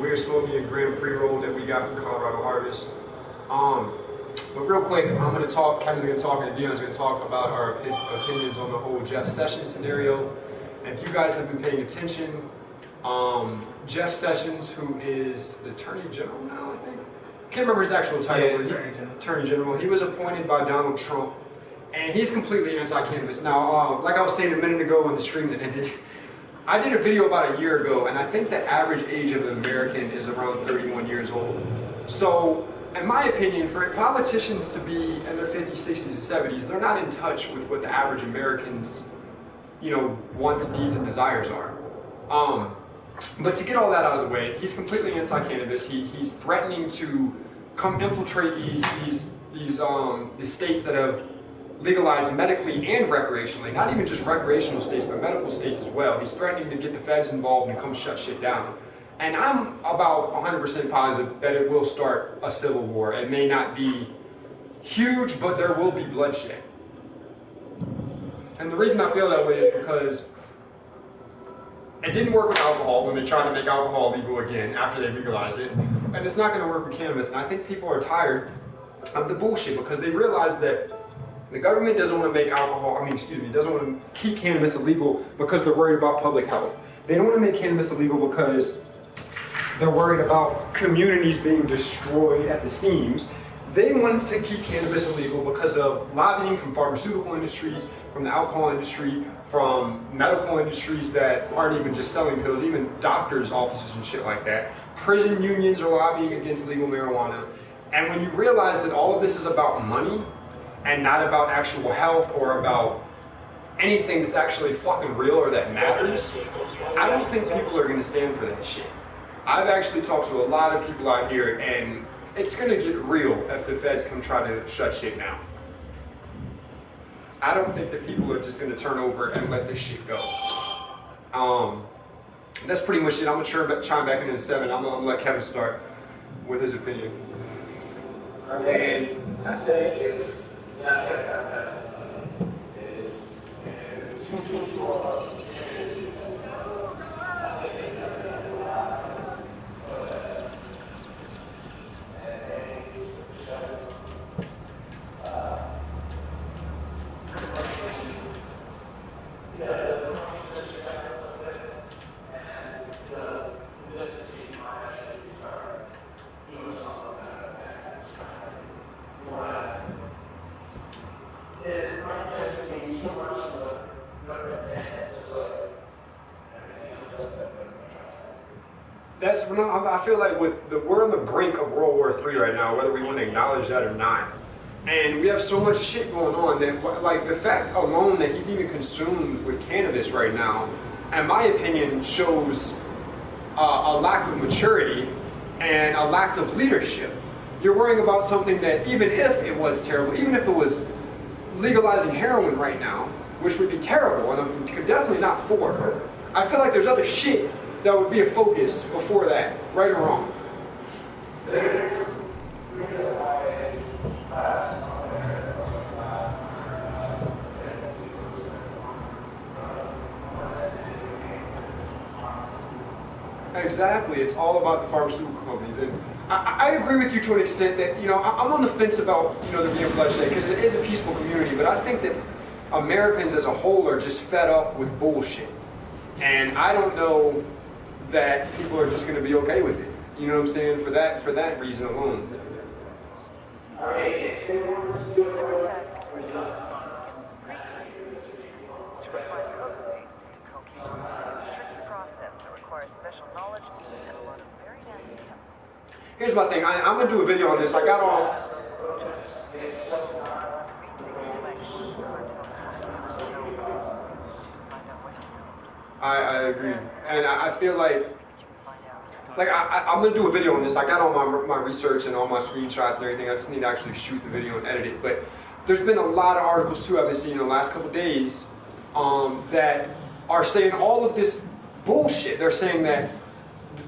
We're smoking a gram pre-roll that we got from Colorado Harvest. But real quick, I'm going to talk, Kevin's going to talk, and Dion's going to talk about our opinions on the whole Jeff Sessions scenario. And if you guys have been paying attention, Jeff Sessions, who is the Attorney General now, I think? I can't remember his actual title. Yeah, Attorney General. He was appointed by Donald Trump, and he's completely anti-cannabis. Now, like I was saying a minute ago in the stream that ended, I did a video about a year ago, and I think the average age of an American is around 31 years old. So, in my opinion, for politicians to be in their 50s, 60s, and 70s, they're not in touch with what the average American's, wants, needs, and desires are. But to get all that out of the way, he's completely anti-cannabis. He's threatening to come infiltrate these states that have legalized medically and recreationally, not even just recreational states, but medical states as well. He's threatening to get the feds involved and come shut shit down. And I'm about 100% positive that it will start a civil war. It may not be huge, but there will be bloodshed. And the reason I feel that way is because it didn't work with alcohol when they tried to make alcohol legal again after they legalized it. And it's not going to work with cannabis. And I think people are tired of the bullshit because they realize that the government doesn't want to make doesn't want to keep cannabis illegal because they're worried about public health. They don't want to make cannabis illegal because they're worried about communities being destroyed at the seams. They want to keep cannabis illegal because of lobbying from pharmaceutical industries, from the alcohol industry, from medical industries that aren't even just selling pills, even doctors' offices and shit like that. Prison unions are lobbying against legal marijuana. And when you realize that all of this is about money and not about actual health or about anything that's actually fucking real or that matters, I don't think people are going to stand for that shit. I've actually talked to a lot of people out here, and it's going to get real if the feds come try to shut shit down. I don't think that people are just going to turn over and let this shit go. That's pretty much it. I'm going to chime back in a 7. I'm going to let Kevin start with his opinion. I think it's I feel like we're on the brink of World War III right now, whether we want to acknowledge that or not. And we have so much shit going on that, like, the fact alone that he's even consumed with cannabis right now, in my opinion, shows a lack of maturity and a lack of leadership. You're worrying about something that, even if it was terrible, even if it was legalizing heroin right now, which would be terrible, and I'm definitely not for her, I feel like there's other shit that would be a focus before that, right or wrong. Exactly, it's all about the pharmaceutical companies, and I agree with you to an extent that, I'm on the fence about, there being bloodshed, because it is a peaceful community, but I think that Americans as a whole are just fed up with bullshit, and I don't know that people are just going to be okay with it. You know what I'm saying? For that reason alone. Here's my thing. I'm going to do a video on this. I got on... I agree. And I feel like I'm going to do a video on this. I got all my research and all my screenshots and everything. I just need to actually shoot the video and edit it. But there's been a lot of articles too I've been seeing in the last couple of days that are saying all of this bullshit. They're saying that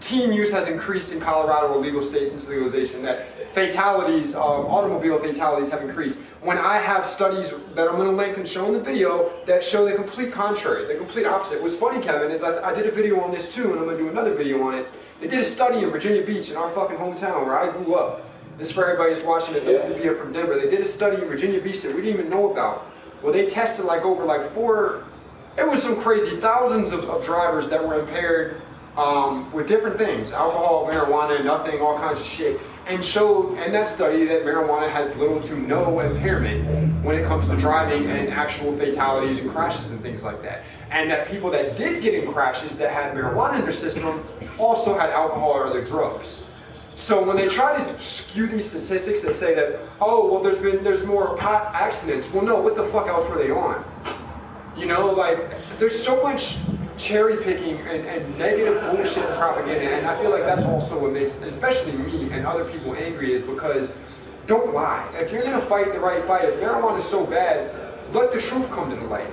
teen use has increased in Colorado or legal states since legalization, that fatalities, automobile fatalities have increased. when I have studies that I'm going to link and show in the video that show the complete contrary, the complete opposite. What's funny, Kevin, is I did a video on this too, and I'm going to do another video on it. They did a study in Virginia Beach, in our fucking hometown where I grew up. This is for everybody who's watching it, looking to be from Denver. They did a study in Virginia Beach that we didn't even know about. Well, they tested like over like it was some crazy, thousands of drivers that were impaired with different things, alcohol, marijuana, nothing, all kinds of shit, and showed in that study that marijuana has little to no impairment when it comes to driving and actual fatalities and crashes and things like that. And that people that did get in crashes that had marijuana in their system also had alcohol or other drugs. So when they try to skew these statistics that say that, oh, well, there's more pot accidents, well, no, what the fuck else were they on? You know, like, there's so much cherry picking and negative bullshit and propaganda, and I feel like that's also what makes, especially me and other people angry, is because don't lie. If you're gonna fight the right fight, if marijuana is so bad, let the truth come to the light.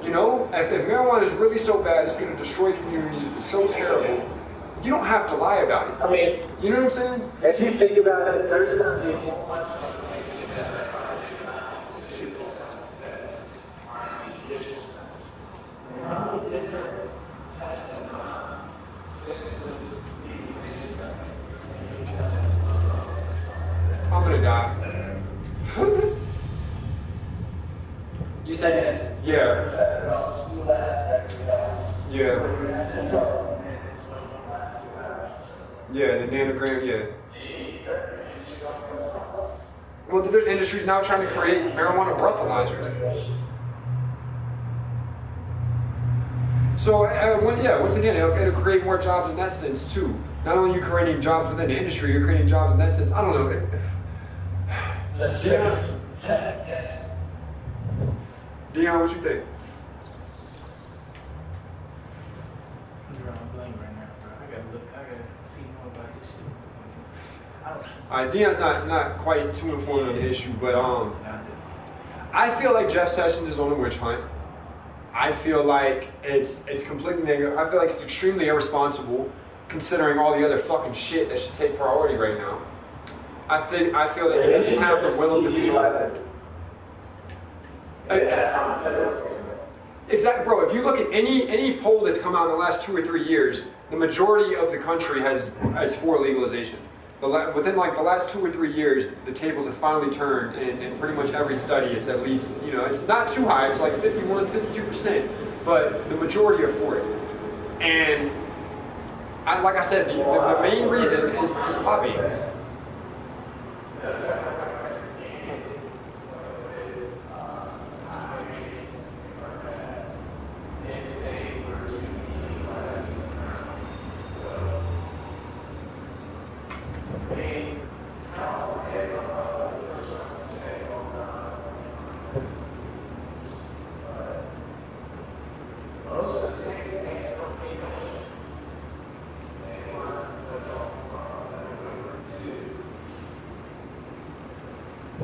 You know, if marijuana is really so bad, it's gonna destroy communities, it's so terrible, you don't have to lie about it. I mean, you know what I'm saying? if you think about it, there's something. I'm gonna die. You said it? Yeah. Yeah. Yeah, the nanogram, yeah. Well, there's industries now trying to create marijuana breathalyzers. So, once again, it'll create more jobs in that sense, too. Not only are you creating jobs within the industry, you're creating jobs in that sense. I don't know. Dion, what you think? Dion's not quite too informed on the issue, but I feel like Jeff Sessions is on a witch hunt. I feel like it's completely negative. I feel like it's extremely irresponsible, considering all the other fucking shit that should take priority right now. I feel that he doesn't have the will of the people. Exactly, bro. If you look at any poll that's come out in the last 2 or 3 years, the majority of the country has for legalization. Within like the last 2 or 3 years, the tables have finally turned, and in pretty much every study, it's at least, you know, it's not too high, it's like 51, 52%, but the majority are for it. And like I said, the main reason is lobbying.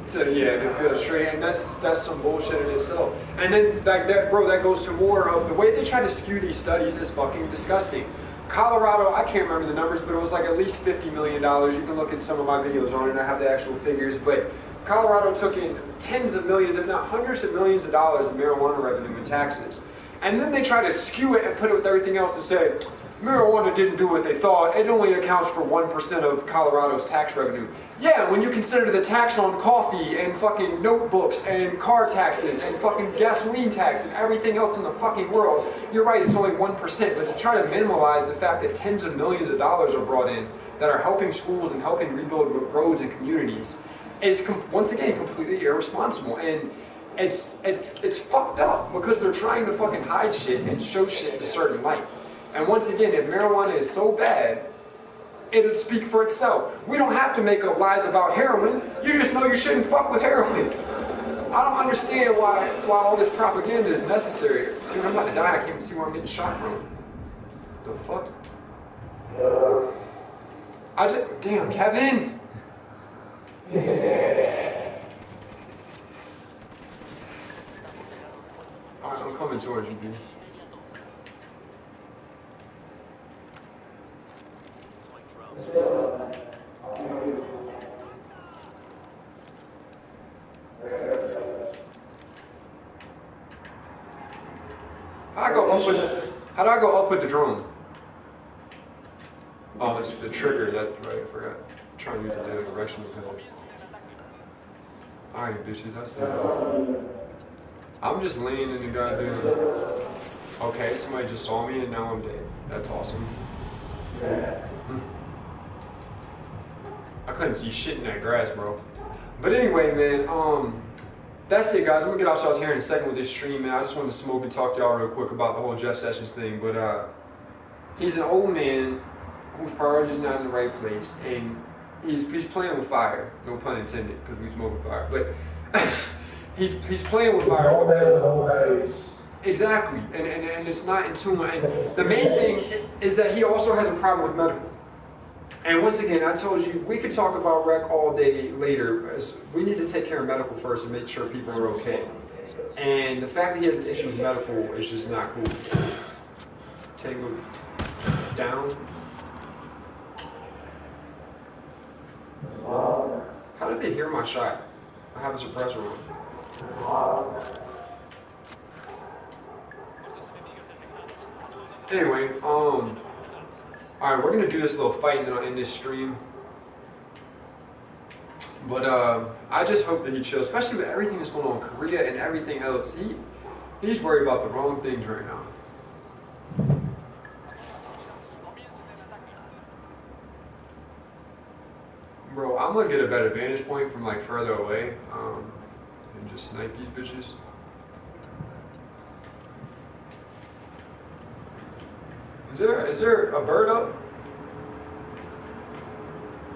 To feel straight, and that's some bullshit in itself. And then like that, bro, that goes to more of the way they try to skew these studies is fucking disgusting. Colorado, I can't remember the numbers, but it was like at least $50 million. You can look at some of my videos on it, and I have the actual figures. But Colorado took in tens of millions, if not hundreds of millions of dollars in marijuana revenue and taxes. And then they try to skew it and put it with everything else and say, marijuana didn't do what they thought. It only accounts for 1% of Colorado's tax revenue. Yeah, when you consider the tax on coffee and fucking notebooks and car taxes and fucking gasoline tax and everything else in the fucking world, you're right, it's only 1%. But to try to minimize the fact that tens of millions of dollars are brought in that are helping schools and helping rebuild roads and communities is, once again, completely irresponsible. And it's fucked up because they're trying to fucking hide shit and show shit in a certain light. And once again, if marijuana is so bad, it'll speak for itself. We don't have to make up lies about heroin. You just know you shouldn't fuck with heroin. I don't understand why all this propaganda is necessary. Dude, I'm about to die. I can't even see where I'm getting shot from. The fuck? Damn, Kevin! Alright, I'm coming towards you, dude. How do I go up with the drone? Oh, it's the trigger. That's right. I forgot. I'm trying to use the direction control. All right, bitches. That's it. I'm just laying in the goddamn. Okay, somebody just saw me and now I'm dead. That's awesome. I couldn't see shit in that grass, bro. But anyway, man, that's it, guys. I'm gonna get off y'all's hair in a second with this stream, man. I just wanted to smoke and talk to y'all real quick about the whole Jeff Sessions thing. But he's an old man whose priorities are not in the right place, and he's playing with fire. No pun intended, because we smoke with fire. But he's playing with fire. Because, exactly, and it's not in tune. And the main thing is that he also has a problem with medical. And once again, I told you, we could talk about rec all day later. We need to take care of medical first and make sure people are okay. And the fact that he has an issue with medical is just not cool. Tango down. How did they hear my shot? I have a suppressor on. Anyway, alright, we're gonna do this little fight and then I'll end this stream. But I just hope that he chills, especially with everything that's going on in Korea and everything else. He's worried about the wrong things right now. Bro, I'm gonna get a better vantage point from like further away and just snipe these bitches. Is there a bird up?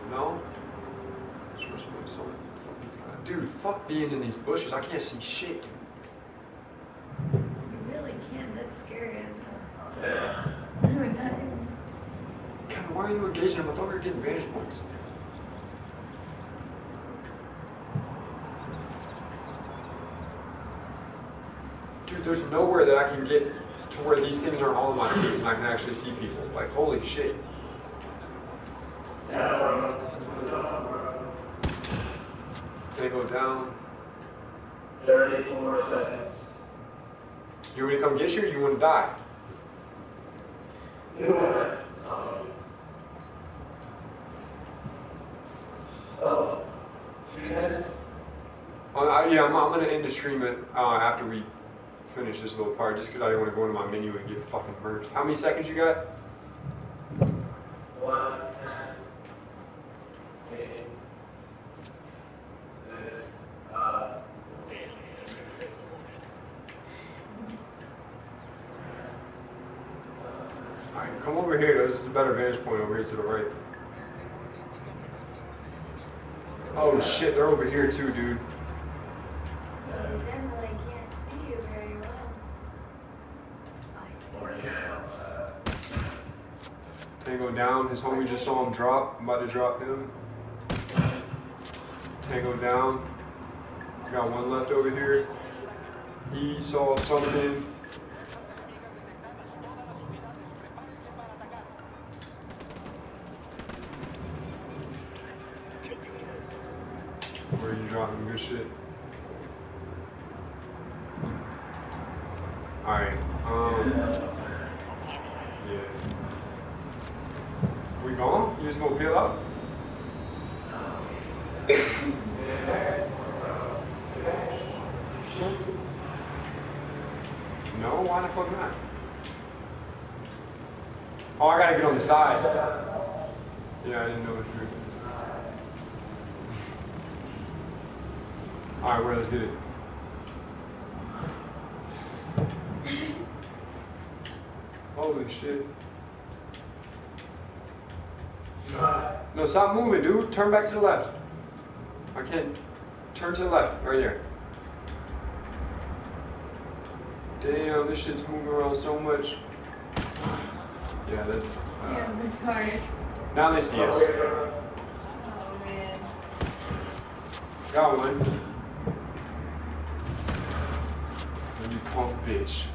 No? Dude, fuck being in these bushes. I can't see shit. You really can't. That's scary. Yeah. Kevin, why are you engaging him? I thought we were getting vantage points. Dude, there's nowhere that I can get to where these things are all in my face and I can actually see people. Like, holy shit. They go down. 34 seconds. You want me to come get you or you want to die? You want it. Oh. Yeah, I'm going to end the stream after we finish this little part, just because I didn't want to go into my menu and get fucking merged. How many seconds you got? 1, 10, 8. This, Alright, come over here. This is a better vantage point over here to the right. Oh shit, they're over here too, dude. they definitely can't see you very well. Tango down. His homie just saw him drop. I'm about to drop him. Tango down. Got one left over here. He saw something. Where are you dropping good shit? Alright, yeah. We gone? You just gonna peel up? No, why the fuck not? Oh, I gotta get on the side. Yeah, I didn't know what you were doing. Alright, let's get it. Holy shit. No, stop moving, dude. Turn back to the left. I can't. Turn to the left. Right there. Damn, this shit's moving around so much. Yeah, that's... Yeah, that's hard. Now they see us. Oh, man. Got one. You punk bitch.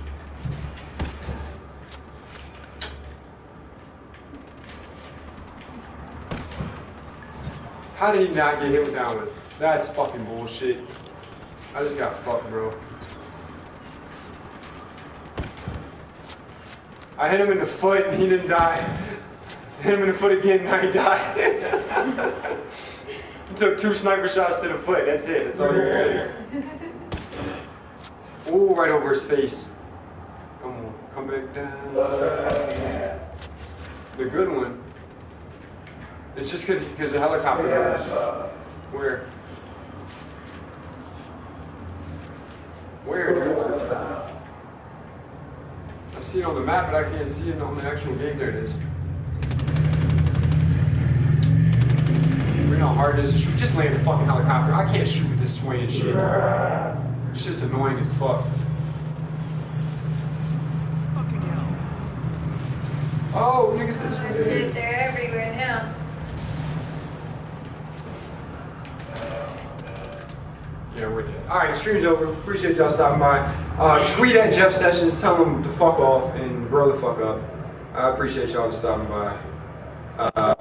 How did he not get hit with that one? That's fucking bullshit. I just got fucked, bro. I hit him in the foot and he didn't die. Hit him in the foot again, now he died. He took 2 sniper shots to the foot, that's it, that's all you can say. Ooh, right over his face. Come on, come back down. The good one. It's just because the helicopter goes. Where? Where, dude? I see it on the map, but I can't see it on the actual game. There it is. You know how hard it is to shoot? Just land the fucking helicopter. I can't shoot with this swaying shit. This shit's annoying as fuck. Fucking hell. Oh, nigga said That shit, they're everywhere now. Yeah, we're dead. Alright, stream's over. Appreciate y'all stopping by. Tweet at Jeff Sessions, tell him to fuck off and grow the fuck up. I appreciate y'all stopping by.